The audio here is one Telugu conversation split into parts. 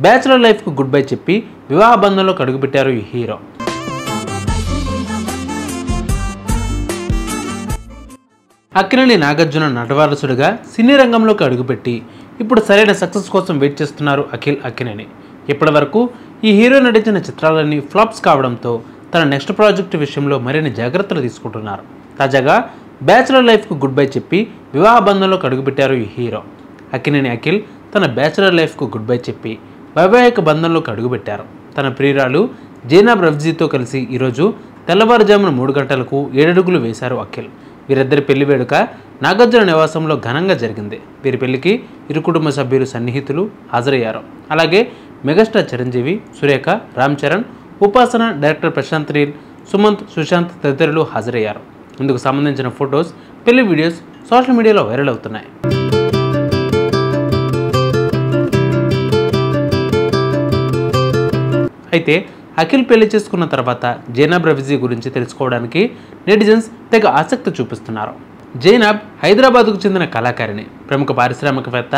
బ్యాచులర్ లైఫ్కు గుడ్ బై చెప్పి వివాహ బంధంలోకి అడుగుపెట్టారు ఈ హీరో. అక్కినేని నాగార్జున నటవారసుడిగా సినీ రంగంలోకి అడుగుపెట్టి ఇప్పుడు సరైన సక్సెస్ కోసం వెయిట్ చేస్తున్నారు అక్కినేని. ఇప్పటి వరకు ఈ హీరో నటించిన చిత్రాలన్నీ ఫ్లాప్స్ కావడంతో తన నెక్స్ట్ ప్రాజెక్టు విషయంలో మరిన్ని జాగ్రత్తలు తీసుకుంటున్నారు. తాజాగా బ్యాచులర్ లైఫ్కు గుడ్ బై చెప్పి వివాహ బంధంలోకి అడుగుపెట్టారు ఈ హీరో. అక్కినేని అఖిల్ తన బ్యాచులర్ లైఫ్కు గుడ్ బై చెప్పి వైవాహిక బంధంలోకి అడుగుపెట్టారు. తన ప్రియురాలు జైనబ్ రఫ్జీతో కలిసి ఈరోజు తెల్లవారుజామున 3 గంటలకు 7 అడుగులు వేశారు అఖిల్. వీరిద్దరి పెళ్లి వేడుక నాగార్జున నివాసంలో ఘనంగా జరిగింది. వీరి పెళ్లికి ఇరు కుటుంబ సభ్యులు, సన్నిహితులు హాజరయ్యారు. అలాగే మెగాస్టార్ చిరంజీవి, సురేఖ, రామ్ చరణ్, ఉపాసన, డైరెక్టర్ ప్రశాంత్ నీల్, సుమంత్, సుశాంత్ తదితరులు హాజరయ్యారు. ఇందుకు సంబంధించిన ఫొటోస్, పెళ్లి వీడియోస్ సోషల్ మీడియాలో వైరల్ అవుతున్నాయి. అయితే అఖిల్ పెళ్లి చేసుకున్న తర్వాత జైనబ్ రఫీజీ గురించి తెలుసుకోవడానికి నెటిజన్స్ తెగ ఆసక్తి చూపిస్తున్నారు. జైనబ్ హైదరాబాద్కు చెందిన కళాకారిణి, ప్రముఖ పారిశ్రామికవేత్త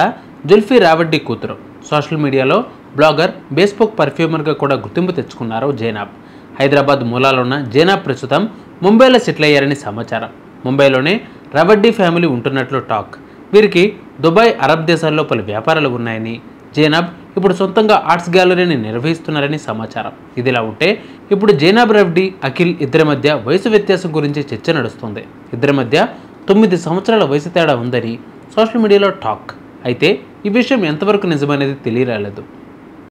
జుల్ఫీ రావడ్డీ కూతురు. సోషల్ మీడియాలో బ్లాగర్, బేస్పోక్ పర్ఫ్యూమర్గా కూడా గుర్తింపు తెచ్చుకున్నారు జైనబ్. హైదరాబాద్ మూలాలున్న జైనబ్ ప్రస్తుతం ముంబైలో సెటిల్ అయ్యారని సమాచారం. ముంబైలోనే రావడ్డీ ఫ్యామిలీ ఉంటున్నట్లు టాక్. వీరికి దుబాయ్, అరబ్ దేశాల్లో పలు వ్యాపారాలు ఉన్నాయని, జైనబ్ ఇప్పుడు సొంతంగా ఆర్ట్స్ గ్యాలరీని నిర్వహిస్తున్నారని సమాచారం. ఇదిలా ఉంటే ఇప్పుడు జైనబ్ రఫ్డీ, అఖిల్ ఇద్దరి మధ్య వయసు వ్యత్యాసం గురించి చర్చ నడుస్తుంది. ఇద్దరి మధ్య 9 సంవత్సరాల వయసు తేడా ఉందని సోషల్ మీడియాలో టాక్. అయితే ఈ విషయం ఎంతవరకు నిజమనేది తెలియరాలేదు.